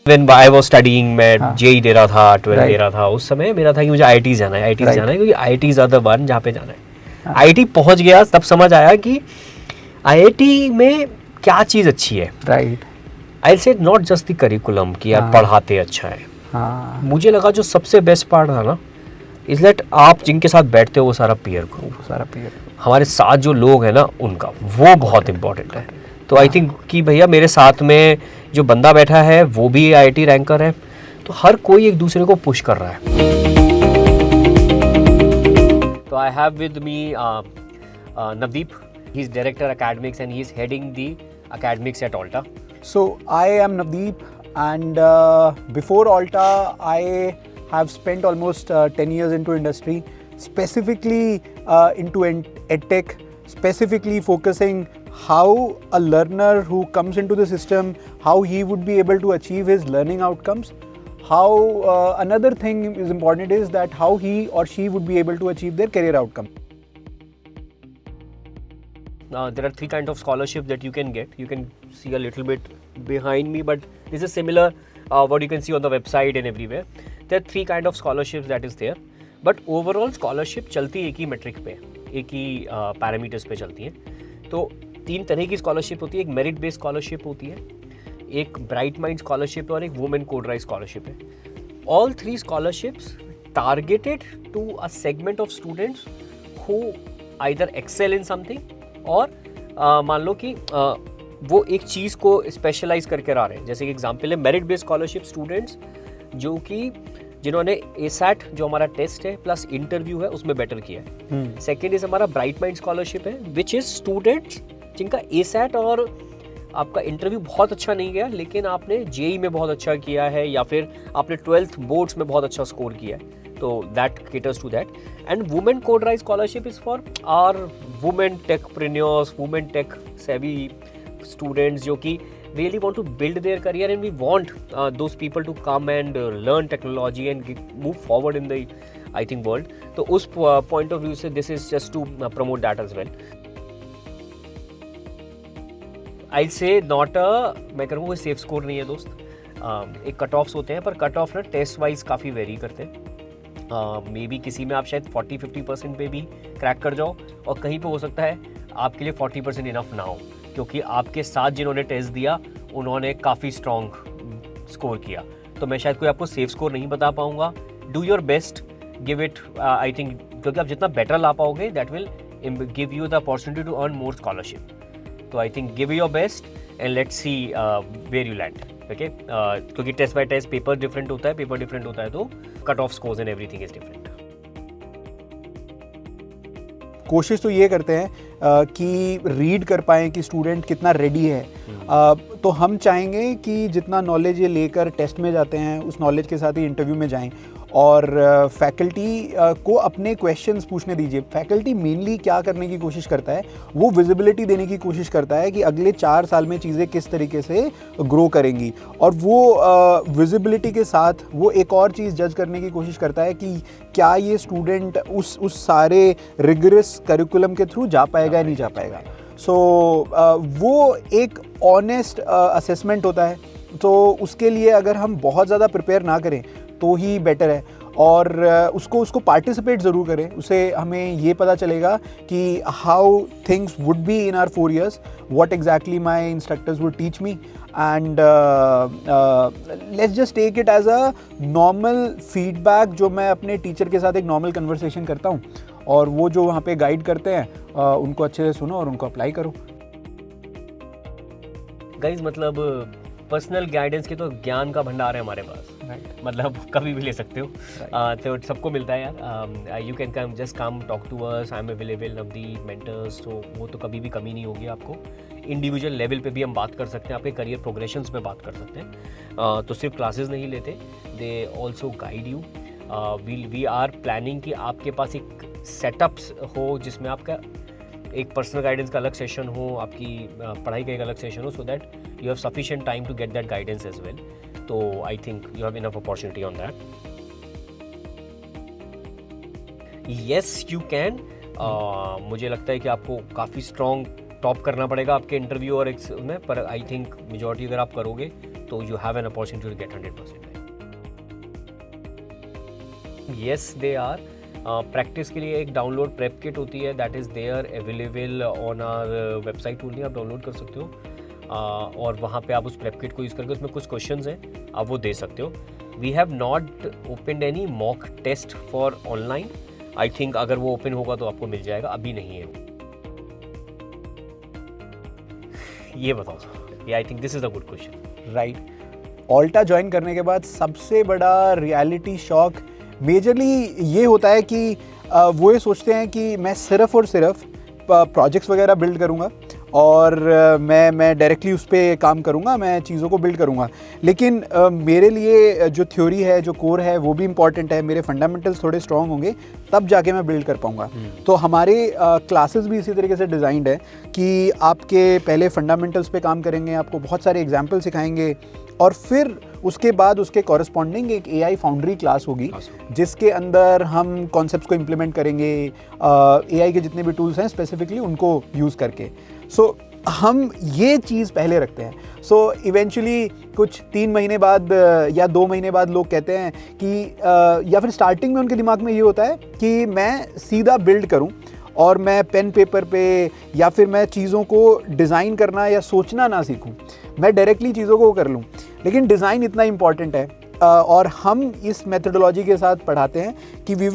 When I was studying, मैं हाँ. JEE दे रहा था, 12 Right. दे रहा था, उस समय मेरा था कि मुझे आईआईटी जाना है, आईआईटी Right. जाना है, क्योंकि आईआईटीज आर द वन जहाँ पे जाना है. हाँ. आईआईटी पहुँच गया तब समझ आया कि आईआईटी में क्या चीज़ अच्छी है. राइट. आई से नॉट जस्ट द करिकुलम कि यार हाँ. पढ़ाते अच्छा है. हाँ. मुझे लगा जो सबसे बेस्ट पार्ट था ना, इज दैट आप जिनके साथ बैठते हो वो सारा पीयर ग्रुप, सारा पीयर. हमारे साथ जो लोग हैं ना उनका, वो बहुत इंपॉर्टेंट है. तो आई थिंक कि भैया मेरे साथ में जो बंदा बैठा है वो भी आईआईटी रैंकर है, तो हर कोई एक दूसरे को पुश कर रहा है. तो I have with me Navdeep, he is director academics and he is heading the academics at Alta. So I am Navdeep, and before Alta, I have spent almost 10 years into industry, specifically into edtech, specifically focusing how a learner who comes into the system, how he would be able to achieve his learning outcomes. How another thing is important is that how he or she would be able to achieve their career outcome. There are three kinds of scholarships that you can get. You can see a little bit behind me, but this is similar what you can see on the website and everywhere. There are three kinds of scholarships that is there. But overall scholarship चलती एक ही metric पे, एक ही parameters पे चलती है. तो तीन तरह की स्कॉलरशिप होती है. एक मेरिट बेस्ड स्कॉलरशिप होती है, एक ब्राइट माइंड स्कॉलरशिप और एक वुमेन कोड राइज स्कॉलरशिप है. All three scholarships targeted to a segment of students who either excel in something और मान लो कि वो एक चीज़ को स्पेशलाइज करके आ रहे हैं. जैसे कि एग्जांपल है मेरिट बेस्ड स्कॉलरशिप स्टूडेंट्स जो कि जिन्होंने एसैट जो हमारा टेस्ट है प्लस इंटरव्यू है उसमें बेटर किया है. सेकेंड इज हमारा ब्राइट माइंड स्कॉलरशिप है विच इज स्टूडेंट्स जिनका एसैट और आपका इंटरव्यू बहुत अच्छा नहीं गया लेकिन आपने जेई में बहुत अच्छा किया है या फिर आपने 12th बोर्ड्स में बहुत अच्छा स्कोर किया है. तो that caters to that. And women code rise scholarship is for our women techpreneurs, women tech savvy students जो कि really want to build their career and we want those people to come and learn technology and move forward in the I think world. तो उस point of view से this is just to promote that as well. I'll say not a मैं कहूँगा कोई safe score नहीं है दोस्त. एक कट ऑफ्स होते हैं पर कट ऑफ ना टेस्ट वाइज काफ़ी वेरी करते हैं. मे बी किसी में आप शायद 40-50% पे भी क्रैक कर जाओ और कहीं पे हो सकता है आपके लिए 40% इनफ ना हो क्योंकि आपके साथ जिन्होंने टेस्ट दिया उन्होंने काफ़ी स्ट्रॉन्ग स्कोर किया. तो मैं शायद कोई आपको सेफ स्कोर नहीं बता पाऊँगा. Do your best, give it I think, क्योंकि आप जितना बेटर ला पाओगे that will give you the opportunity to earn more scholarship. तो I think give your best and let's see where you land. Okay, क्योंकि test by test paper different होता है तो cut off scores and everything is different. कोशिश तो ये करते हैं कि रीड कर पाएँ कि स्टूडेंट कितना रेडी है. तो हम चाहेंगे कि जितना नॉलेज ये लेकर टेस्ट में जाते हैं उस नॉलेज के साथ ही इंटरव्यू में जाएं और फैकल्टी को अपने क्वेश्चंस पूछने दीजिए. फैकल्टी मेनली क्या करने की कोशिश करता है, वो विजिबिलिटी देने की कोशिश करता है कि अगले 4 साल में चीज़ें किस तरीके से ग्रो करेंगी और वो विजिबिलिटी के साथ वो एक और चीज़ जज करने की कोशिश करता है कि क्या ये स्टूडेंट उस सारे रिगरस करिकुलम के थ्रू जा पाएगा या नहीं जा पाएगा. सो वो एक ऑनेस्ट असेसमेंट होता है. तो उसके लिए अगर हम बहुत ज़्यादा प्रिपेयर ना करें तो ही बेटर है और उसको पार्टिसिपेट ज़रूर करें. उसे हमें ये पता चलेगा कि how things would be in our 4 years, what exactly my instructors would teach me and let's just take it as a normal feedback जो मैं अपने टीचर के साथ एक नॉर्मल कन्वर्सेशन करता हूँ और वो जो वहाँ पे गाइड करते हैं उनको अच्छे से सुनो और उनको अप्लाई करो. गाइस मतलब पर्सनल गाइडेंस के तो ज्ञान का भंडार है हमारे पास. मतलब कभी भी ले सकते हो. तो सबको मिलता है यार. You can come, just come talk to us, I am available, Navdeep mentors. तो वो तो कभी भी कमी नहीं होगी आपको. इंडिविजुअल लेवल पे भी हम बात कर सकते हैं, आपके करियर प्रोग्रेशंस पे बात कर सकते हैं. तो सिर्फ क्लासेस नहीं लेते, they also guide you. We are planning कि आपके पास एक सेटअप्स हो जिसमें आपका एक पर्सनल गाइडेंस का अलग सेशन हो, आपकी पढ़ाई का एक अलग सेशन हो, so that you have sufficient time to get that guidance as well. तो I think you have enough opportunity on that. Yes you can. मुझे लगता है कि आपको काफ़ी स्ट्रॉन्ग टॉप करना पड़ेगा आपके इंटरव्यू और में, पर आई थिंक मेजॉरिटी अगर आप करोगे तो you have an opportunity to get 100%. Yes, they are. Practice के लिए एक डाउनलोड प्रेप किट होती है, that is there available on our website only, आप डाउनलोड कर सकते हो और वहाँ पे आप उस प्रेप किट को यूज़ करके उसमें कुछ क्वेश्चंस हैं आप वो दे सकते हो. We have not opened any mock test for online. I think अगर वो ओपन होगा तो आपको मिल जाएगा, अभी नहीं है वो. ये बताओ. I think this is a good question. Right. ऑल्टा join करने के बाद सबसे बड़ा रियलिटी शॉक मेजरली ये होता है कि वो ये सोचते हैं कि मैं सिर्फ़ और सिर्फ प्रोजेक्ट्स वगैरह बिल्ड करूँगा और मैं डायरेक्टली उस पर काम करूँगा, मैं चीज़ों को बिल्ड करूँगा. लेकिन मेरे लिए जो थ्योरी है, जो कोर है, वो भी इम्पॉर्टेंट है. मेरे फंडामेंटल्स थोड़े स्ट्रॉन्ग होंगे तब जाके मैं बिल्ड कर पाऊँगा. तो हमारे क्लासेस भी इसी तरीके से डिज़ाइंड है कि आपके पहले फंडामेंटल्स पे काम करेंगे, आपको बहुत सारे एग्जाम्पल सिखाएंगे और फिर उसके बाद उसके कॉरस्पॉन्डिंग एक AI फाउंड्री क्लास होगी जिसके अंदर हम कॉन्सेप्ट्स को इम्प्लीमेंट करेंगे, AI के जितने भी टूल्स हैं स्पेसिफिकली उनको यूज़ करके. सो हम ये चीज़ पहले रखते हैं. सो इवेंचुअली कुछ 3 महीने बाद या 2 महीने बाद लोग कहते हैं कि या फिर स्टार्टिंग में उनके दिमाग में ये होता है कि मैं सीधा बिल्ड करूं और मैं पेन पेपर पे या फिर मैं चीज़ों को डिज़ाइन करना या सोचना ना सीखूं, मैं डायरेक्टली चीज़ों को कर लूं. लेकिन डिज़ाइन इतना इम्पॉर्टेंट है और हम इस मेथडोलॉजी के साथ पढ़ाते हैं कि we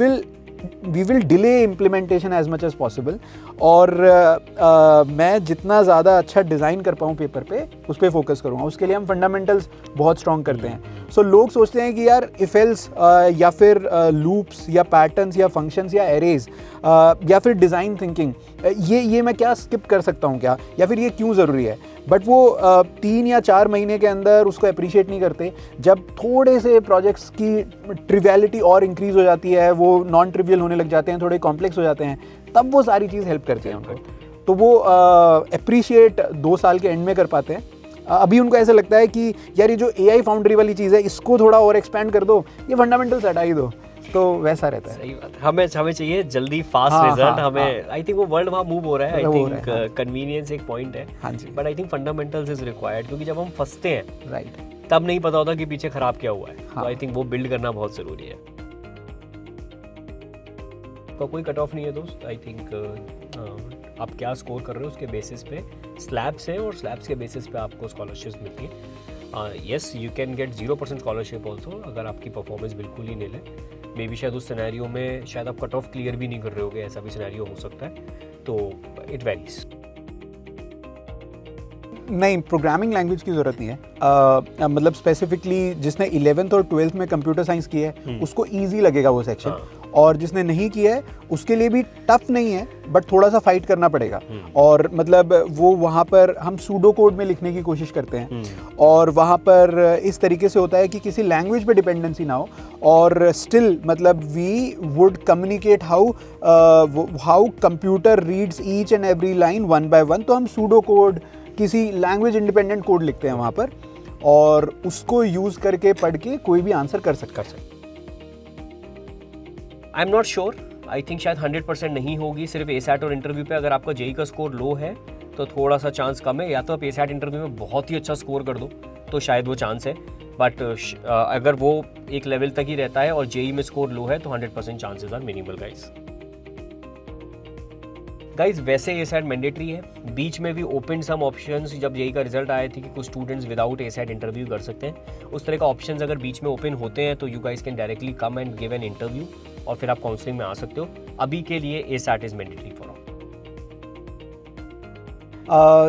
will delay implementation as much as possible. और मैं जितना ज़्यादा अच्छा डिज़ाइन कर पाऊँ पेपर पे उस पर फोकस करूँगा. उसके लिए हम फंडामेंटल्स बहुत स्ट्रॉन्ग करते हैं. सो लोग सोचते हैं कि यार इफ एल्स या फिर लूप्स या पैटर्न्स या फंक्शंस या एरेज या फिर डिज़ाइन थिंकिंग, ये मैं क्या स्किप कर सकता हूँ क्या, या फिर ये क्यों ज़रूरी है. बट वो 3 या 4 महीने के अंदर उसको अप्रिशिएट नहीं करते. जब थोड़े से प्रोजेक्ट्स की ट्रिवियलिटी और इंक्रीज़ हो जाती है, वो नॉन ट्रिवियल होने लग जाते हैं, थोड़े कॉम्प्लेक्स हो जाते हैं, तब वो सारी चीज़ हेल्प करती है उनको. तो वो अप्रिशिएट 2 साल के एंड में कर पाते हैं. अभी उनको ऐसा लगता है कि यार ये जो AI फाउंड्री वाली चीज़ है इसको थोड़ा और एक्सपेंड कर दो, ये फंडामेंटल्स हटा ही दो. तो वैसा रहता है. सही बात. हमें चाहिए जल्दी फास्ट रिजल्ट. हमें आई थिंक वो वर्ल्ड वहाँ मूव हो रहा है. आई थिंक कन्वीनियंस एक पॉइंट है. हाँ जी. But I think fundamentals is required, क्योंकि जब हम फंसते हैं राइट तब नहीं पता होता कि पीछे खराब क्या हुआ है. तो आई थिंक वो बिल्ड करना बहुत ज़रूरी है. तो कोई कट ऑफ नहीं है दोस्त. आई थिंक आप क्या स्कोर कर रहे हो उसके बेसिस पे स्लैब्स है और स्लैब्स के बेसिस पे आपको स्कॉलरशिप्स मिलती है. Yes, you can get 0% scholarship also अगर आपकी परफॉर्मेंस बिल्कुल ही नील है. मे बी शायद उस सिनेरियो में शायद आप कट ऑफ क्लियर भी नहीं कर रहे होगे, ऐसा भी सिनेरियो हो सकता है. तो इट वेरीज. नहीं, प्रोग्रामिंग लैंग्वेज की ज़रूरत नहीं है. मतलब स्पेसिफिकली जिसने 11th और 12th में कंप्यूटर साइंस की है उसको ईजी लगेगा वो सेक्शन. और जिसने नहीं किया है उसके लिए भी टफ नहीं है, बट थोड़ा सा फाइट करना पड़ेगा. और मतलब वो वहाँ पर हम सूडो कोड में लिखने की कोशिश करते हैं और वहाँ पर इस तरीके से होता है कि किसी लैंग्वेज पे डिपेंडेंसी ना हो और स्टिल मतलब we would communicate how computer reads each and every line one by one. तो हम सूडो कोड, किसी लैंग्वेज इंडिपेंडेंट कोड लिखते हैं वहाँ पर और उसको यूज़ करके पढ़ के कोई भी आंसर कर सकता है. I am not sure. I think शायद 100% नहीं होगी. सिर्फ ASAT और इंटरव्यू पे अगर आपका JEE का स्कोर लो है तो थोड़ा सा चांस कम है. या तो आप ASAT इंटरव्यू में बहुत ही अच्छा स्कोर कर दो तो शायद वो चांस है. बट अगर वो एक लेवल तक ही रहता है और JEE में स्कोर लो है तो 100% चांसेस आर मिनिमल गाइज. वैसे ASAT मैंडेटरी है. बीच में भी ओपन सम ऑप्शंस जब JEE का रिजल्ट आए थे कि कुछ स्टूडेंट्स विदाउट ASAT इंटरव्यू कर सकते हैं. उस तरह का ऑप्शंस अगर बीच में ओपन होते हैं तो you guys can directly come and give an interview और फिर आप काउंसलिंग में आ सकते हो. अभी के लिए ASAT is mandatory for all.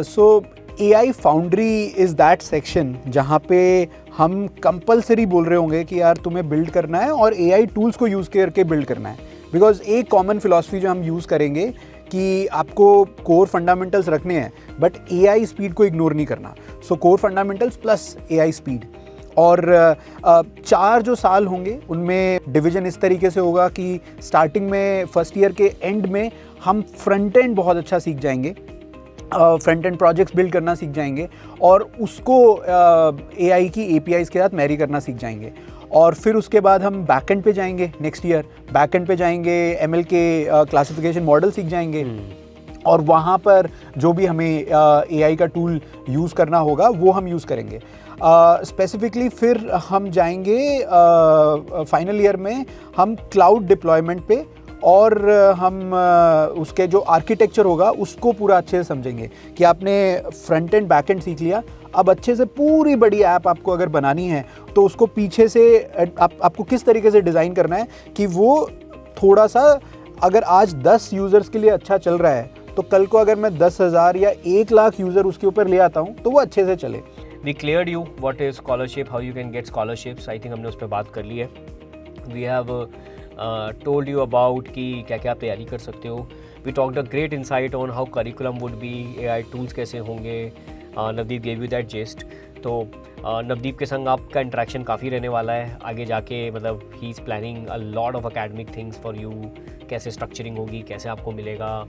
So AI foundry is that section जहाँ पे हम कंपलसरी बोल रहे होंगे कि यार तुम्हें बिल्ड करना है और AI टूल्स को यूज़ करके बिल्ड करना है. बिकॉज एक कॉमन फिलॉसफी जो हम यूज़ करेंगे कि आपको कोर फंडामेंटल्स रखने हैं बट AI स्पीड को इग्नोर नहीं करना. So core fundamentals plus AI speed. और 4 जो साल होंगे उनमें डिवीज़न इस तरीके से होगा कि स्टार्टिंग में फर्स्ट ईयर के एंड में हम फ्रंट एंड बहुत अच्छा सीख जाएंगे, फ्रंट एंड प्रोजेक्ट्स बिल्ड करना सीख जाएंगे और उसको AI की APIs के साथ मैरी करना सीख जाएंगे. और फिर उसके बाद हम बैकएंड पे जाएंगे. नेक्स्ट ईयर बैकएंड पे जाएंगे, ML के क्लासिफिकेशन मॉडल सीख जाएंगे और वहाँ पर जो भी हमें AI का टूल यूज़ करना होगा वो हम यूज़ करेंगे. स्पेसिफिकली फिर हम जाएंगे फाइनल ईयर में हम क्लाउड डिप्लॉयमेंट पे, और हम उसके जो आर्किटेक्चर होगा उसको पूरा अच्छे से समझेंगे कि आपने फ्रंट एंड बैक एंड सीख लिया, अब अच्छे से पूरी बड़ी ऐप आपको अगर बनानी है तो उसको पीछे से आपको किस तरीके से डिज़ाइन करना है कि वो थोड़ा सा, अगर आज 10 यूज़र्स के लिए अच्छा चल रहा है तो कल को अगर मैं 10,000 या 1 लाख यूज़र उसके ऊपर ले आता हूँ तो वो अच्छे से चले। We cleared you what is scholarship, how you can get scholarships. I think हमने उस पर बात कर ली है. We have told you about कि क्या क्या आप तैयारी कर सकते हो. We talked a great insight on how curriculum would be, AI tools कैसे होंगे. Navdeep gave you that gist. तो नवदीप के संग आपका इंटरेक्शन काफ़ी रहने वाला है आगे जाके, मतलब he is planning a lot of academic things for you. कैसे स्ट्रक्चरिंग होगी, कैसे आपको मिलेगा.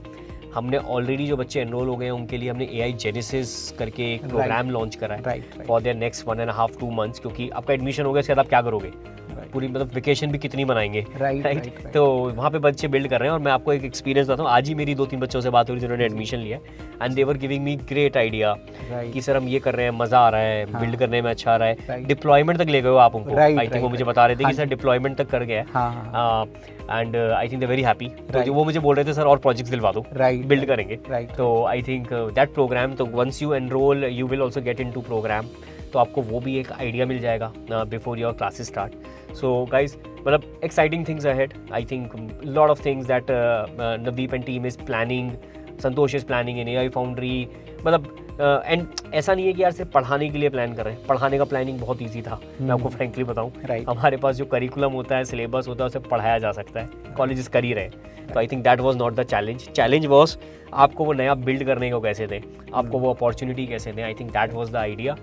हमने ऑलरेडी जो बच्चे एनरोल हो गए हैं उनके लिए हमने AI जेनेसिस करके एक प्रोग्राम लॉन्च करा है फॉर देयर नेक्स्ट 1.5-2 मंथ्स, क्योंकि आपका एडमिशन हो गया, इसके बाद आप क्या करोगे, पूरी मतलब वेकेशन भी कितनी मनाएंगे, राइट. तो वहाँ पे बच्चे बिल्ड कर रहे हैं. और मैं आपको एक एक्सपीरियंस बताता हूँ, आज ही मेरी 2-3 बच्चों से बात हो रही थी जिन्होंने एडमिशन लिया, and they were giving me great idea कि सर हम ये कर रहे हैं, मज़ा आ रहा है, बिल्ड करने में अच्छा आ रहा है. डिप्लॉयमेंट तक ले गए हो आप उनको. आई थिंक वो मुझे बता रहे थे कि सर डिप्लॉयमेंट तक कर गया है, and I think they very happy. तो वो मुझे बोल रहे थे सर और प्रोजेक्ट्स दिलवा दो, बिल्ड करेंगे. तो आई थिंक दैट प्रोग्राम, तो once you enroll you will also get into program, तो आपको वो भी एक आइडिया मिल जाएगा before your classes start. So guys, मतलब exciting things ahead. I think lot of things that Navdeep and team is planning, Santosh is planning in AI foundry. मतलब and ऐसा नहीं है कि यार सिर्फ पढ़ाने के लिए प्लान कर रहे हैं. पढ़ाने का प्लानिंग बहुत ईजी था, मैं आपको फ्रेंकली बताऊं. हमारे पास जो करिकुलम होता है, सिलेबस होता है, उसे पढ़ाया जा सकता है, कॉलेजेस कर ही रहे. तो I think that was not the challenge. Challenge was आपको वो नया बिल्ड करने को कैसे दें, आपको वो अपॉर्चुनिटी कैसे दें. आई think that was the idea.